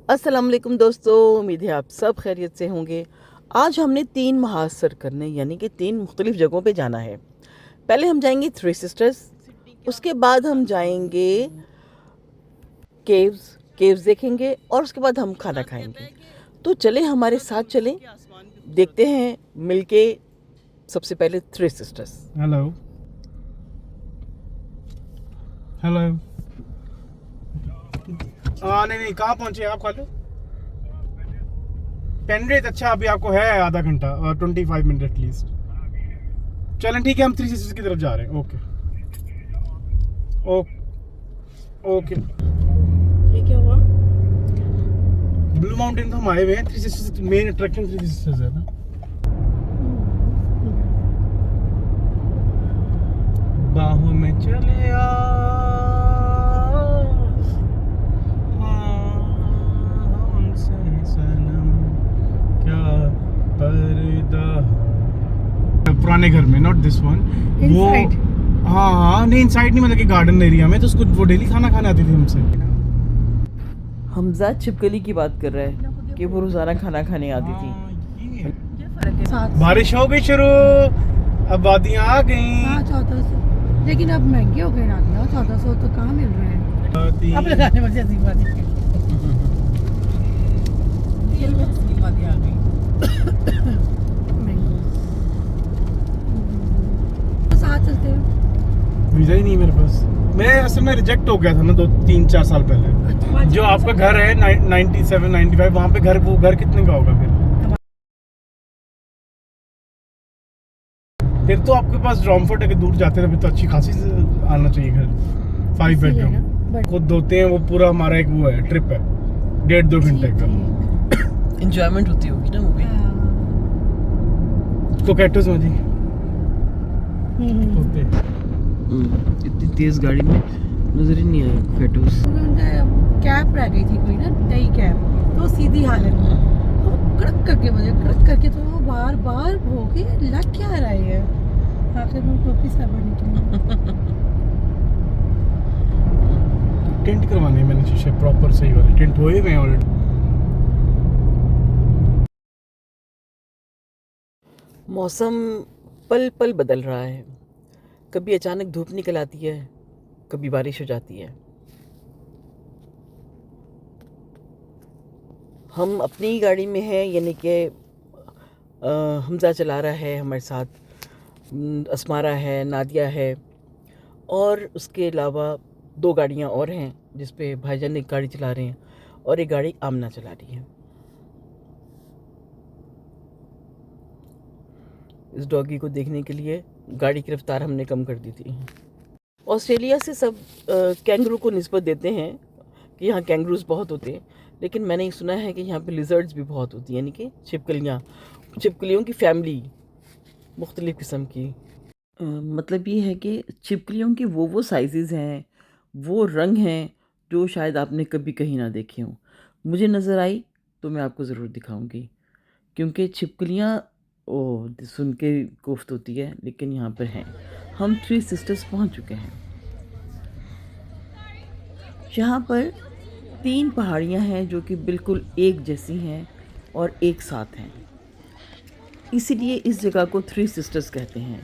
अस्सलाम वालेकुम दोस्तों, उम्मीद है आप सब खैरियत से होंगे। आज हमने 3 महासर करने यानी कि 3 मुख्तलिफ़ जगहों पे जाना है। पहले हम जाएंगे थ्री सिस्टर्स, उसके बाद हम जाएंगे केव्स देखेंगे और उसके बाद हम खाना खाएंगे। तो चले हमारे साथ चलें, देखते हैं मिलके। सबसे पहले थ्री सिस्टर्स। Hello hello. नहीं, कहाँ पहुँचे आप? खाली पेनरेज। अच्छा, अभी आपको है आधा घंटा और 25 मिनट एटलीस्ट। चलें ठीक है, हम थ्री सिस्टर्स की तरफ जा रहे हैं। Okay okay. ये क्या हुआ? ब्लू माउंटेन तो हम आए हुए हैं। Three sisters main attraction three sisters है ना। बाहों में चले आ, हमसे सनम क्या पर्दा। पुराने घर में, नॉट दिस वन। वो हाँ नहीं, इनसाइड नहीं, मतलब कि गार्डन एरिया में। तो उसको वो डेली खाना खाने आती थी हमसे। हमजा छिपकली की बात कर रहा है कि वो रोज़ाना खाना खाने आती थी। ये बारिश हो गई शुरू, अब वादियाँ आ गई। हाँ 1400, लेकिन अब महंगे हो गए ना दिया। 1400 तो कहाँ मिल रहे हैं अब लगाने वाली अजीब बात है। तो साथ चलते हैं। वीजा ही नहीं मेरे पास। मैं असल में रिजेक्ट हो गया था ना 2-3-4 साल पहले। जो आपका घर है 97-95, वहाँ पे घर, वो घर कितने का होगा फिर तो आपके पास ड्रॉमफोर्ट अगर दूर जाते हैं फिर तो अच्छी खासी आना चाहिए घर। 5 बेडरूम खुद धोते हैं। वो पूरा हमारा एक वो है, ट्रिप है 1.5-2 घंटे का। इंजॉयमेंट होती होगी ना वो भी। कोकेटोस में जी होते। इतनी तेज गाड़ी में नजर ही नहीं आया फेटोस। कैब रह गई थी कोई ना, नई कैब, तो सीधी हालत में तो कड़क करके बजे, कड़क करके तो वो बार बार हो गई। लग क्या रहा है आखिर में? टोपी सब निकली। टेंट करवाने हैं मैंने, शीशे प्रॉपर सही वाले टेंट हुए हुए हैं ऑलरेडी। मौसम पल पल बदल रहा है। कभी अचानक धूप निकल आती है, कभी बारिश हो जाती है। हम अपनी गाड़ी में हैं, यानी कि हमजा चला रहा है हमारे साथ, असमारा है, नादिया है, और उसके अलावा 2 गाड़ियाँ और हैं जिस पे भाईजान एक गाड़ी चला रहे हैं और एक गाड़ी आमना चला रही है। इस डॉगी को देखने के लिए गाड़ी की रफ्तार हमने कम कर दी थी। ऑस्ट्रेलिया से सब कैंगरू को निस्बत देते हैं कि यहाँ कैंगरूज बहुत होते हैं, लेकिन मैंने सुना है कि यहाँ पे लिजर्ड्स भी बहुत होती हैं, यानी कि छिपकलियों की फैमिली मुख्तलिफ़ किस्म की। मतलब ये है कि छिपकलियों के वो साइज़ हैं, वो रंग हैं जो शायद आपने कभी कहीं ना देखे हों। मुझे नज़र आई तो मैं आपको ज़रूर दिखाऊंगी, क्योंकि छिपकलियाँ ओ सुन के कोफ्त होती है, लेकिन यहाँ पर हैं। हम थ्री सिस्टर्स पहुँच चुके हैं। यहाँ पर 3 पहाड़ियाँ हैं जो कि बिल्कुल एक जैसी हैं और एक साथ हैं, इसीलिए इस जगह को थ्री सिस्टर्स कहते हैं।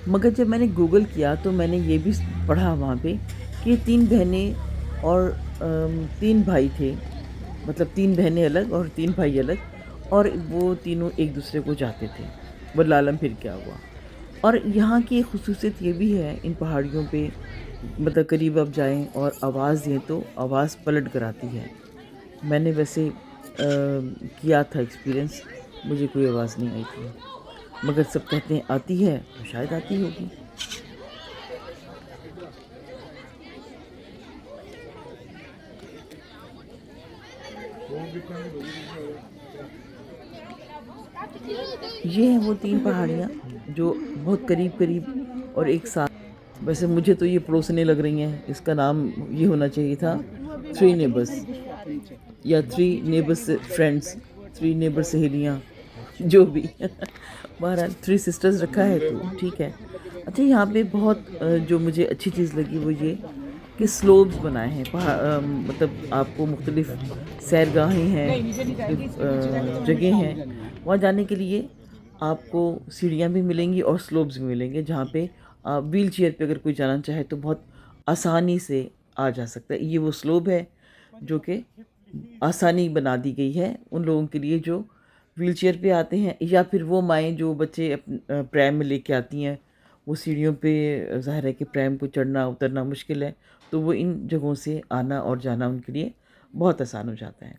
मगर जब मैंने गूगल किया तो मैंने ये भी पढ़ा वहाँ पे कि 3 बहनें और 3 भाई थे, मतलब 3 बहनें अलग और 3 भाई अलग, और वो तीनों एक दूसरे को चाहते थे। वो लालम फिर क्या हुआ। और यहाँ की एक खुसूसियत ये भी है इन पहाड़ियों पे, मतलब करीब आप जाएं और आवाज़ दें तो आवाज़ पलट कर आती है। मैंने वैसे किया था एक्सपीरियंस, मुझे कोई आवाज़ नहीं आई थी, मगर सब कहते हैं आती है, तो शायद आती होगी। ये हैं वो 3 पहाड़ियाँ जो बहुत करीब करीब और एक साथ। वैसे मुझे तो ये पड़ोसने लग रही हैं। इसका नाम ये होना चाहिए था 3 नेबर्स या 3 नेबर्स फ्रेंड्स, 3 नेबर सहेलियाँ, जो भी। बहरहाल 3 सिस्टर्स रखा है तो ठीक है। अच्छा, यहाँ पे बहुत जो मुझे अच्छी चीज़ लगी वो ये के स्लोब्स बनाए हैं। मतलब आपको मुख्तलिफ सैरगाहें हैं, जगह हैं, वहाँ जाने के लिए आपको सीढ़ियाँ भी मिलेंगी और स्लोब्स भी मिलेंगे, जहाँ पे आप व्हील चेयर पर अगर कोई जाना चाहे तो बहुत आसानी से आ जा सकता है। ये वो स्लोब है जो कि आसानी बना दी गई है उन लोगों के लिए जो व्हील चेयर पर आते हैं, या फिर वो माएँ जो बच्चे प्रैम में लेके आती हैं। वो सीढ़ियों पे ज़ाहिर है कि प्रैम को चढ़ना उतरना मुश्किल है, तो वो इन जगहों से आना और जाना उनके लिए बहुत आसान हो जाता है।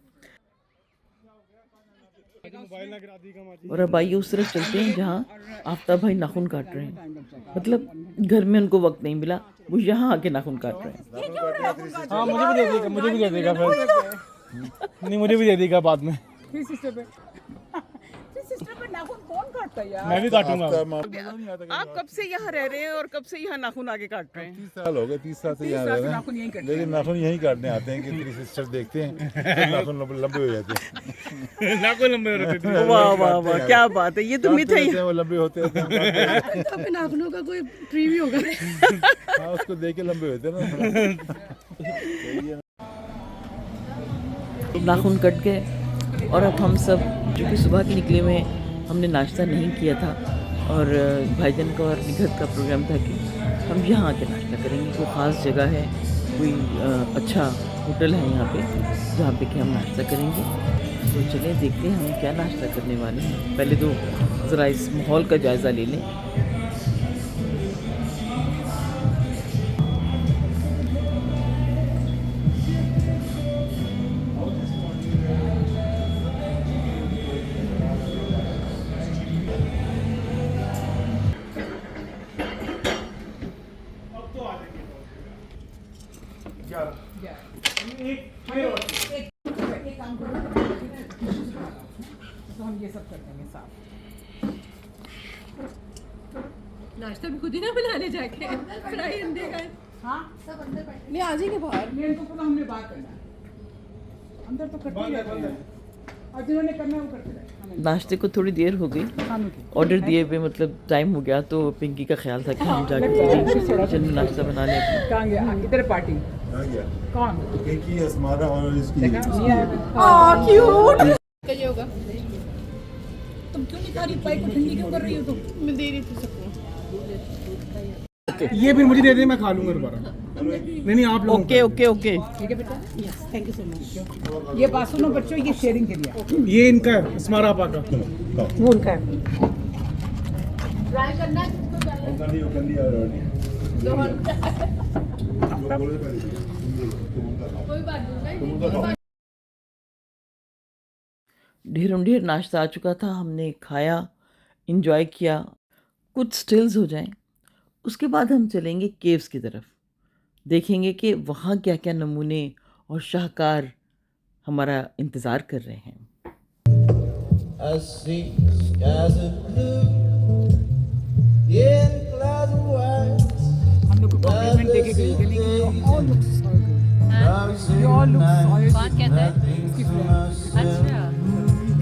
और अब आइए उस तरफ चलते हैं जहाँ आफ्ताब भाई नाखून काट रहे हैं। मतलब घर में उनको वक्त नहीं मिला, वो यहाँ आके नाखून काट रहे हैं। हाँ मुझे भी दे देगा, मुझे भी दे देगा फिर। नहीं मुझे भी दे देगा बाद में। मैं भी काटूंगा। आप कब से यहाँ रह रहे हैं और कब से यहाँ नाखून आगे काट रहे हैं? 30 साल हो गए, 30 साल से यहाँ रह रहे हैं, लेकिन नाखून यहीं काटने आते हैं कि थ्री सिस्टर्स देखते हैं तो नाखून लंबे हो जाते हैं। नाखून लंबे हो रहे थे। वाह वाह वाह, क्या बात है, ये तो मिथ है। वो लंबे होते हैं तो नाखूनों का कोई ट्री भी होगा। हाँ उसको देख के लंबे होते हैं ना। नाखून कट गए और अब हम सब जो कि सुबह के निकले हुए हैं, हमने नाश्ता नहीं किया था और भाईजान का और निघत का प्रोग्राम था कि हम यहाँ आके नाश्ता करेंगे। कोई ख़ास जगह है, कोई अच्छा होटल है यहाँ पे जहाँ पे कि हम नाश्ता करेंगे। तो चलें देखते हैं हम क्या नाश्ता करने वाले हैं। पहले तो ज़रा इस माहौल का जायज़ा ले लें। नाश्ता भी खुद ही ना बनाने जाके फ्राई अंडे का। हाँ सब अंदर बैठे नहीं, आ जाएंगे बाहर। मेन तो पूरा हमने बात करना अंदर तो करते ही रहते हैं, और जिन्होंने करना है वो करते रहे। नाश्ते को थोड़ी देर हो गई, ऑर्डर दिए हुए मतलब टाइम हो गया, तो पिंकी का ख्याल था कि हम जाके चलो नाश्ता बना लें। कहाँ गया इधर पार्टी? कौन? पिंकी, अस्मारा और इसकी क्यूट कैसे होगा? तुम क्यों नहीं खा रही? पाई को ठंडी क्यों कर रही हो तुम? मैं दे रही थी सबको। ये फिर मुझे दे दे, मैं खा लूंगा दोबारा। नहीं आप लोग। ओके ओके ओके, ठीक है बेटा, yes thank you so much. ये बात सुनो बच्चों, ये शेयरिंग के लिए। ये इनका है, अस्मारा आपा का। वो उनका है। ट्राई करना कोई बात नहीं। ढेरों ढेर नाश्ता आ चुका था, हमने खाया, इंजॉय किया, कुछ स्टिल्स हो जाएं। उसके बाद हम चलेंगे केव्स की तरफ, देखेंगे कि वहाँ क्या क्या नमूने और शाहकार हमारा इंतज़ार कर रहे हैं। I see skies of blue, yeah, clouds of white. हम लोग को कॉम्प्लीमेंट देके गई कि नहीं, all looks so good, you all look so. कौन कहता है? इसकी फ्रेंड। अच्छा,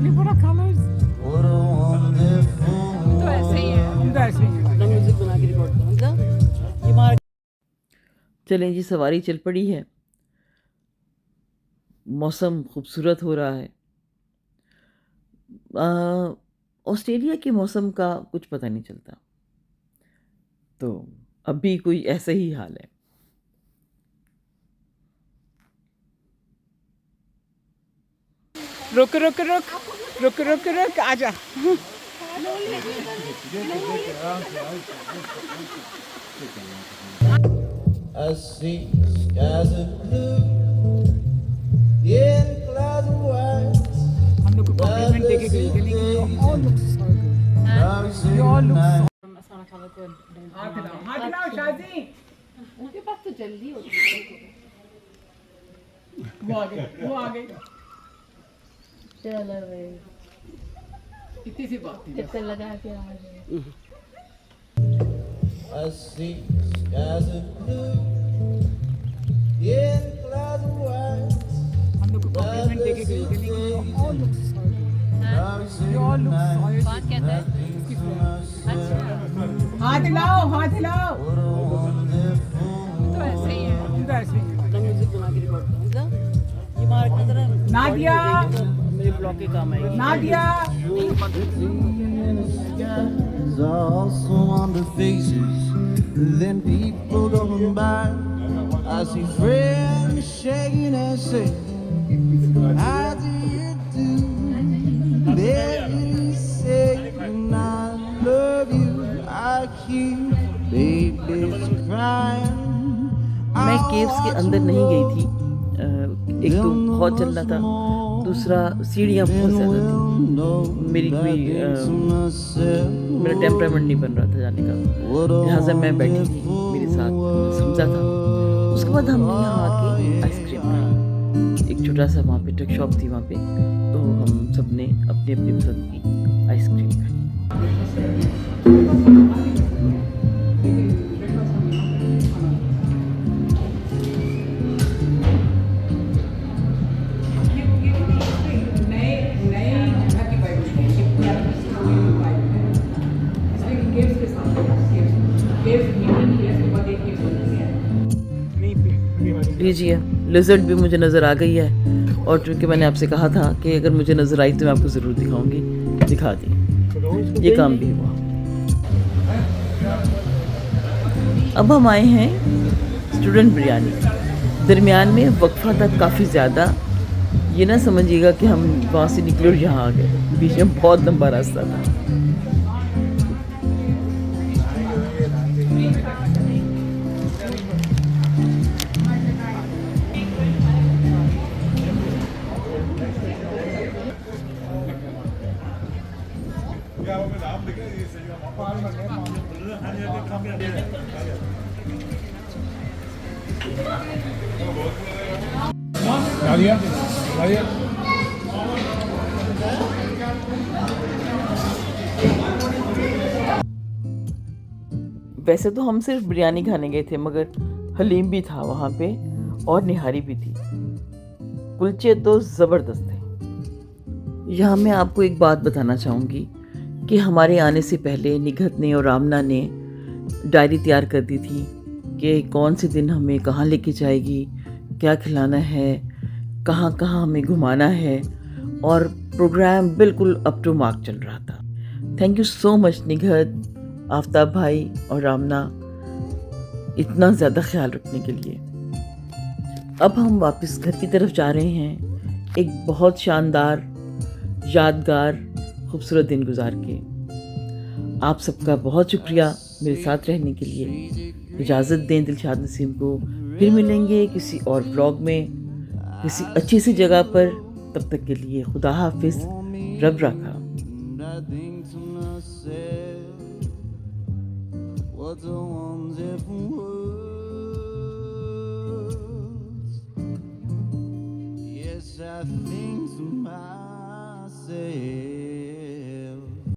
ये बड़ा कलर्स What a wonderful तो ऐसे ही है। इधर ऐसे ही है। म्यूजिक बना के रिकॉर्ड चलें जी, सवारी चल पड़ी है। मौसम खूबसूरत हो रहा है। ऑस्ट्रेलिया के मौसम का कुछ पता नहीं चलता, तो अब भी कोई ऐसा ही हाल है। रुक रुक रुक रुक रुक रुक, आजा। I see skies of blue, yeah, clouds of white. हम लोग को कॉम्प्लीमेंट देके गई कि नहीं, all look so good, you all look so. हाथ हिलाओ शादी। उनके पास तो जल्दी होती है। वो आ गए, वो आ गए। चलो भाई, इतनी सी बात थी। चक्कर लगा के आ गए। I see skies of blue, yeah, clouds of white. हम लोग को कॉम्प्लीमेंट देके गई कि नहीं, all look so good, you all look so. कौन कहता है? इसकी फ्रेंड। अच्छा, हाथ हिलाओ, हाथ हिलाओ। तो ऐसे ही है। इधर ऐसे Nadia, मेरे ब्लॉग के काम आएगी। Nadia. There's also on the faces, then people going by. I see friends shaking and saying, how do you do? Baby, saying I love you. I keep babies crying. मैं caves के अंदर नहीं गई थी। एक तो बहुत चलना था, दूसरा सीढ़ियाँ बहुत ज़्यादा थी। मेरी कोई मेरा टेम्परामेंट नहीं बन रहा था जाने का, लिहाजा मैं बैठी थी, मेरे साथ समझा था। उसके बाद हमने यहाँ आके आइसक्रीम खाई। एक छोटा सा वहाँ पे ट्रक शॉप थी वहाँ पे, तो हम सब ने अपनी अपनी पसंद की आइसक्रीम खाई। लीजिए, लिजर्ड भी मुझे नज़र आ गई है, और चूँकि मैंने आपसे कहा था कि अगर मुझे नज़र आई तो मैं आपको ज़रूर दिखाऊंगी, दिखा दी। ये काम भी हुआ। अब हम आए हैं स्टूडेंट बिरयानी। दरमियान में वक्फा था काफ़ी ज़्यादा, ये ना समझिएगा कि हम वहाँ से निकले और यहाँ आ गए, बीच में बहुत लंबा रास्ता था। Nadia, Nadia. वैसे तो हम सिर्फ बिरयानी खाने गए थे, मगर हलीम भी था वहाँ पे और निहारी भी थी। कुलचे तो ज़बरदस्त थे। यहाँ मैं आपको एक बात बताना चाहूँगी कि हमारे आने से पहले निघत ने और आमना ने डायरी तैयार कर दी थी कि कौन से दिन हमें कहाँ लेके जाएगी, क्या खिलाना है, कहाँ कहाँ हमें घुमाना है, और प्रोग्राम बिल्कुल अप टू मार्क चल रहा था। थैंक यू सो मच निघत, आफ्ताब भाई और रामना, इतना ज़्यादा ख्याल रखने के लिए। अब हम वापस घर की तरफ जा रहे हैं, एक बहुत शानदार, यादगार, खूबसूरत दिन गुजार के। आप सबका बहुत शुक्रिया मेरे साथ रहने के लिए। इजाज़त दें दिलशाद नसीम को, फिर मिलेंगे किसी और व्लॉग में, किसी अच्छी सी जगह पर। तब तक के लिए खुदा हाफिज़, रब राखा। What a wonderful words. Yes, I think to myself.